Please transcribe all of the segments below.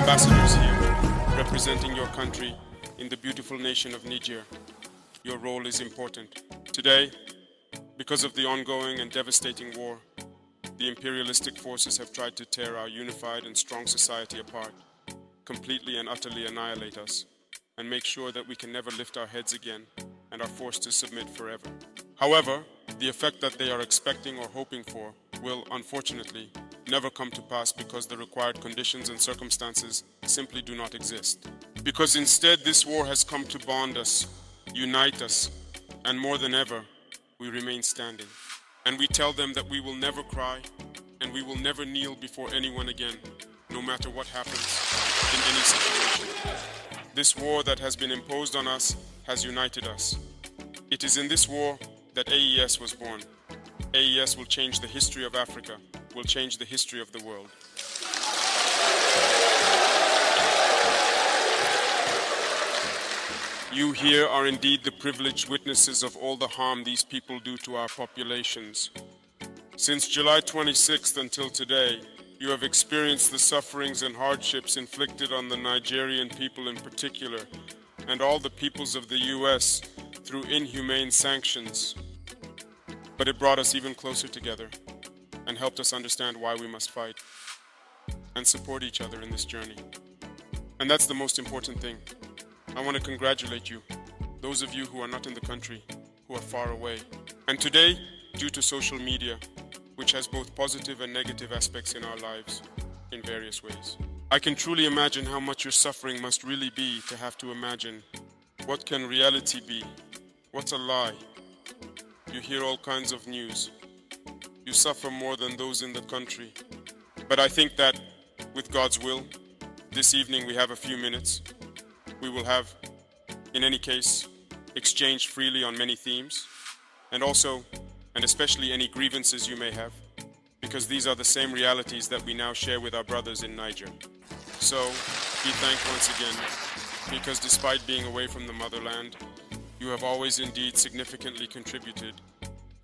ambassadors here, representing your country in the beautiful nation of Niger. Your role is important. Today, because of the ongoing and devastating war, the imperialistic forces have tried to tear our unified and strong society apart, completely and utterly annihilate us, and make sure that we can never lift our heads again and are forced to submit forever. However, the effect that they are expecting or hoping for will, unfortunately, never come to pass because the required conditions and circumstances simply do not exist. Because instead this war has come to bond us, unite us, and more than ever, we remain standing. And we tell them that we will never cry and we will never kneel before anyone again, no matter what happens in any situation. This war that has been imposed on us has united us. It is in this war that AES was born. AES will change the history of Africa, will change the history of the world. You here are indeed the privileged witnesses of all the harm these people do to our populations. Since July 26th until today, you have experienced the sufferings and hardships inflicted on the Nigerian people in particular, and all the peoples of the US through inhumane sanctions. But it brought us even closer together and helped us understand why we must fight and support each other in this journey. And that's the most important thing. I want to congratulate you, those of you who are not in the country, who are far away. And today, due to social media, which has both positive and negative aspects in our lives in various ways, I can truly imagine how much your suffering must really be to have to imagine what can reality be, what's a lie. You hear all kinds of news. You suffer more than those in the country. But I think that with God's will, this evening we have a few minutes. We will have, in any case, exchanged freely on many themes, and also, and especially any grievances you may have, because these are the same realities that we now share with our brothers in Niger. So, be thanked once again, because despite being away from the motherland, you have always indeed significantly contributed,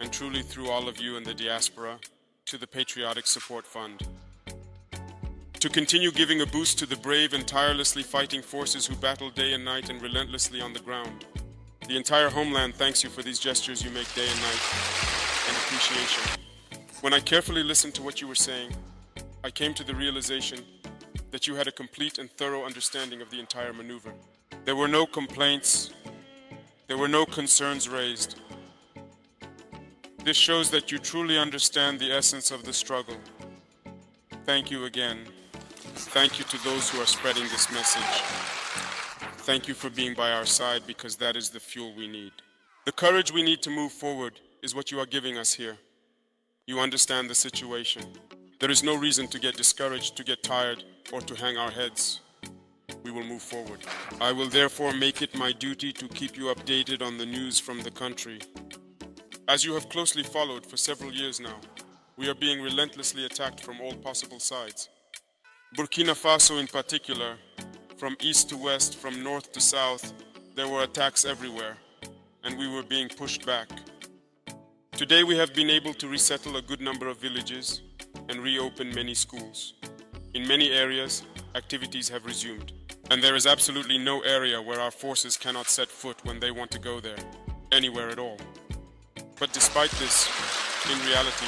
and truly through all of you in the diaspora, to the Patriotic Support Fund. To continue giving a boost to the brave and tirelessly fighting forces who battle day and night and relentlessly on the ground. The entire homeland thanks you for these gestures you make day and night, and appreciation. When I carefully listened to what you were saying, I came to the realization that you had a complete and thorough understanding of the entire maneuver. There were no complaints, there were no concerns raised. This shows that you truly understand the essence of the struggle. Thank you again. Thank you to those who are spreading this message. Thank you for being by our side, because that is the fuel we need. The courage we need to move forward is what you are giving us here. You understand the situation. There is no reason to get discouraged, to get tired, or to hang our heads. We will move forward. I will therefore make it my duty to keep you updated on the news from the country. As you have closely followed for several years now, we are being relentlessly attacked from all possible sides. Burkina Faso in particular, from east to west, from north to south, there were attacks everywhere, and we were being pushed back. Today we have been able to resettle a good number of villages and reopen many schools. In many areas, activities have resumed, and there is absolutely no area where our forces cannot set foot when they want to go there, anywhere at all. But despite this, in reality,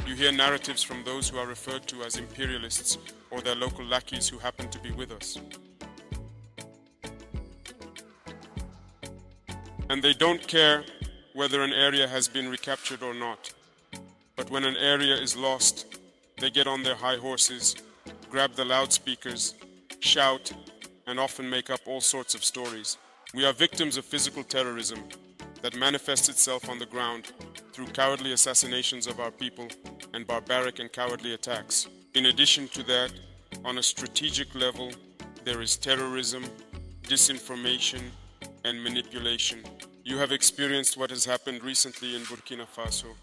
you hear narratives from those who are referred to as imperialists or their local lackeys who happen to be with us. And they don't care whether an area has been recaptured or not. But when an area is lost, they get on their high horses, grab the loudspeakers, shout, and often make up all sorts of stories. We are victims of physical terrorism that manifests itself on the ground through cowardly assassinations of our people and barbaric and cowardly attacks. In addition to that, on a strategic level, there is terrorism, disinformation, and manipulation. You have experienced what has happened recently in Burkina Faso.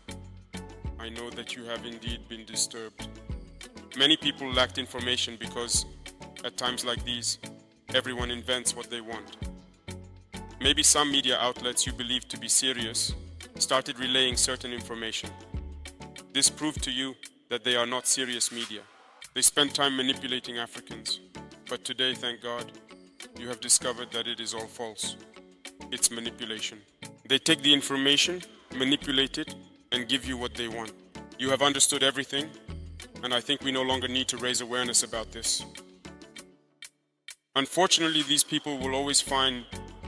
I know that you have indeed been disturbed. Many people lacked information because, at times like these, everyone invents what they want. Maybe some media outlets you believe to be serious started relaying certain information. This proved to you that they are not serious media. They spend time manipulating Africans. But today, thank God, you have discovered that it is all false. It's manipulation. They take the information, manipulate it, and give you what they want. You have understood everything, and I think we no longer need to raise awareness about this. Unfortunately, these people will always find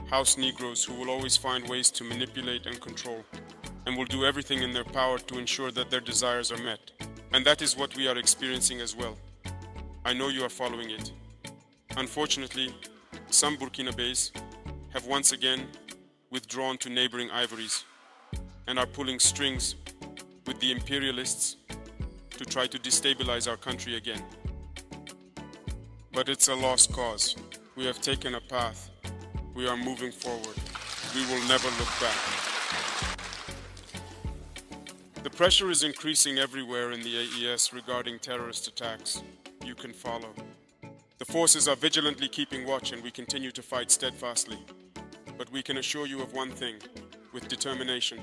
house Negroes who will always find ways to manipulate and control, and will do everything in their power to ensure that their desires are met. And that is what we are experiencing as well. I know you are following it. Unfortunately, some Burkinabés have once again withdrawn to neighboring ivories and are pulling strings with the imperialists to try to destabilize our country again. But it's a lost cause. We have taken a path. We are moving forward. We will never look back. The pressure is increasing everywhere in the AES regarding terrorist attacks. You can follow. The forces are vigilantly keeping watch, and we continue to fight steadfastly. But we can assure you of one thing, with determination.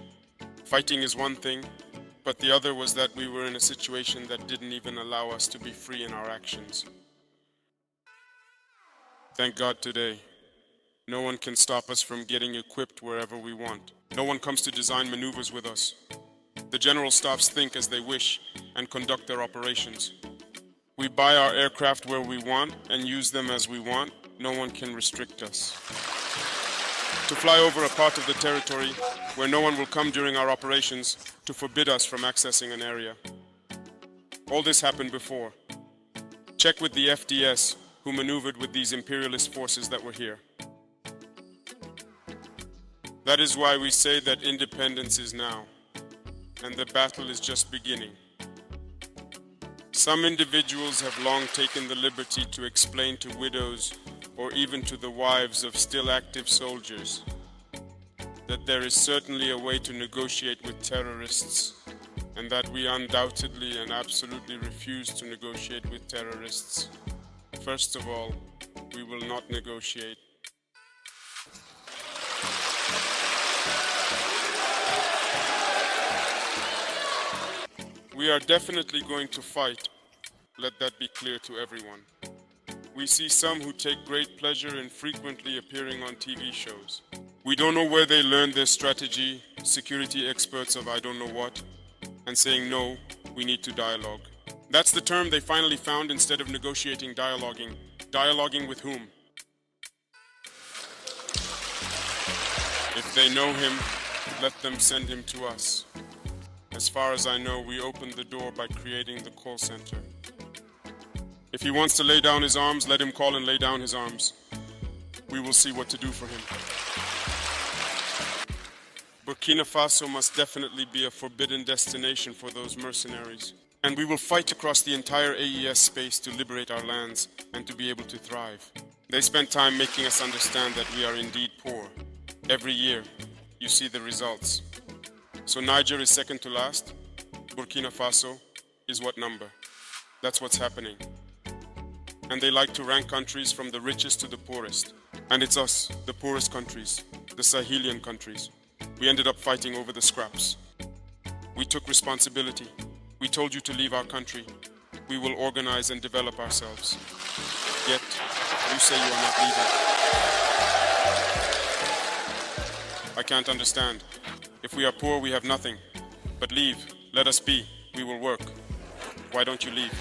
Fighting is one thing, but the other was that we were in a situation that didn't even allow us to be free in our actions. Thank God today, no one can stop us from getting equipped wherever we want. No one comes to design maneuvers with us. The general staffs think as they wish and conduct their operations. We buy our aircraft where we want and use them as we want. No one can restrict us. To fly over a part of the territory where no one will come during our operations to forbid us from accessing an area. All this happened before. Check with the FDS, who maneuvered with these imperialist forces that were here. That is why we say that independence is now, and the battle is just beginning. Some individuals have long taken the liberty to explain to widows or even to the wives of still active soldiers that there is certainly a way to negotiate with terrorists, and that we undoubtedly and absolutely refuse to negotiate with terrorists. First of all, we will not negotiate. We are definitely going to fight. Let that be clear to everyone. We see some who take great pleasure in frequently appearing on TV shows. We don't know where they learned their strategy, security experts of I don't know what, and saying no, we need to dialogue. That's the term they finally found instead of negotiating, dialoguing. Dialoguing with whom? If they know him, let them send him to us. As far as I know, we opened the door by creating the call center. If he wants to lay down his arms, let him call and lay down his arms. We will see what to do for him. Burkina Faso must definitely be a forbidden destination for those mercenaries. And we will fight across the entire AES space to liberate our lands and to be able to thrive. They spent time making us understand that we are indeed poor. Every year, you see the results. So Niger is second to last. Burkina Faso is what number? That's what's happening. And they like to rank countries from the richest to the poorest. And it's us, the poorest countries, the Sahelian countries. We ended up fighting over the scraps. We took responsibility. We told you to leave our country. We will organize and develop ourselves. Yet, you say you are not leaving. I can't understand. If we are poor, we have nothing. But leave. Let us be. We will work. Why don't you leave?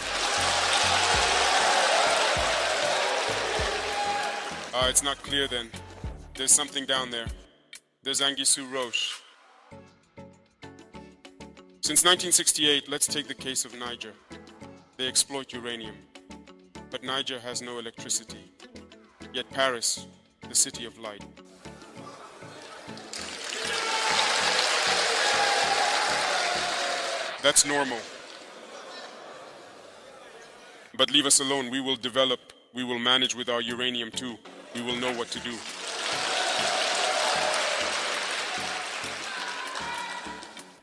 It's not clear then. There's something down there. There's Anguissou Roche. Since 1968, let's take the case of Niger. They exploit uranium. But Niger has no electricity. Yet Paris, the city of light. That's normal. But leave us alone. We will develop. We will manage with our uranium too. We will know what to do.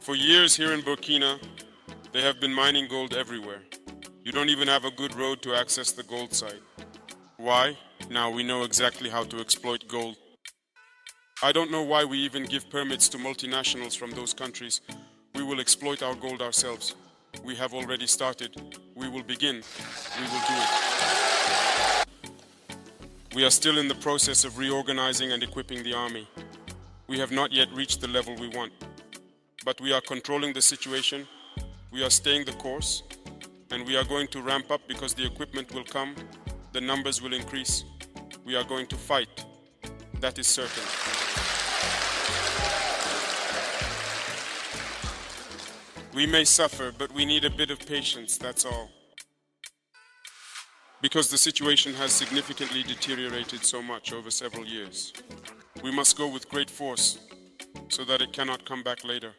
For years here in Burkina, they have been mining gold everywhere. You don't even have a good road to access the gold site. Why? Now we know exactly how to exploit gold. I don't know why we even give permits to multinationals from those countries. We will exploit our gold ourselves. We have already started. We will begin. We will do it. We are still in the process of reorganizing and equipping the army. We have not yet reached the level we want, but we are controlling the situation, we are staying the course, and we are going to ramp up because the equipment will come, the numbers will increase. We are going to fight. That is certain. We may suffer, but we need a bit of patience, that's all. Because the situation has significantly deteriorated so much over several years. We must go with great force so that it cannot come back later.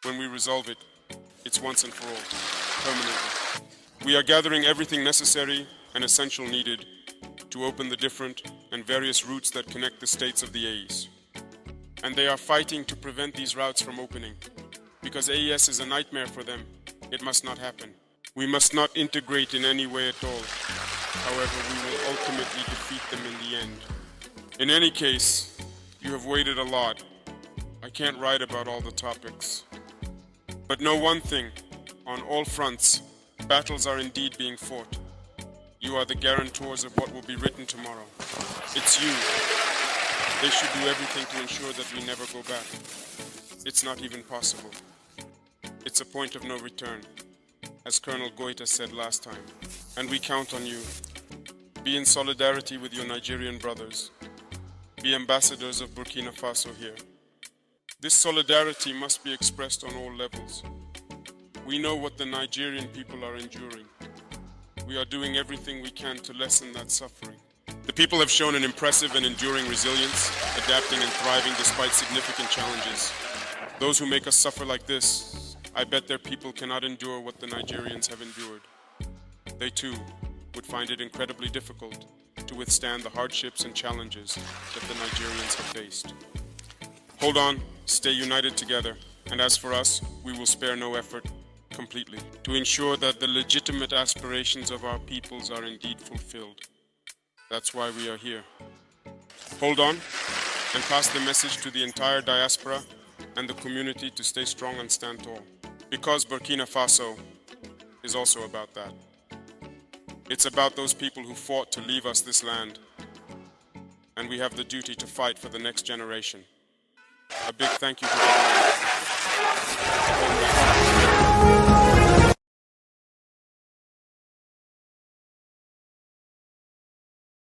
When we resolve it, it's once and for all, permanently. We are gathering everything necessary and essential needed to open the different and various routes that connect the states of the AES. And they are fighting to prevent these routes from opening. Because AES is a nightmare for them, it must not happen. We must not integrate in any way at all. However, we will ultimately defeat them in the end. In any case, you have waited a lot. I can't write about all the topics. But know one thing, on all fronts, battles are indeed being fought. You are the guarantors of what will be written tomorrow. It's you. They should do everything to ensure that we never go back. It's not even possible. It's a point of no return, as Colonel Goita said last time. And we count on you. Be in solidarity with your Nigerian brothers. Be ambassadors of Burkina Faso here. This solidarity must be expressed on all levels. We know what the Nigerian people are enduring. We are doing everything we can to lessen that suffering. The people have shown an impressive and enduring resilience, adapting and thriving despite significant challenges. Those who make us suffer like this, I bet their people cannot endure what the Nigerians have endured. They too would find it incredibly difficult to withstand the hardships and challenges that the Nigerians have faced. Hold on, stay united together, and as for us, we will spare no effort completely to ensure that the legitimate aspirations of our peoples are indeed fulfilled. That's why we are here. Hold on and pass the message to the entire diaspora and the community to stay strong and stand tall. Because Burkina Faso is also about that. It's about those people who fought to leave us this land, and we have the duty to fight for the next generation. A big thank you to everyone.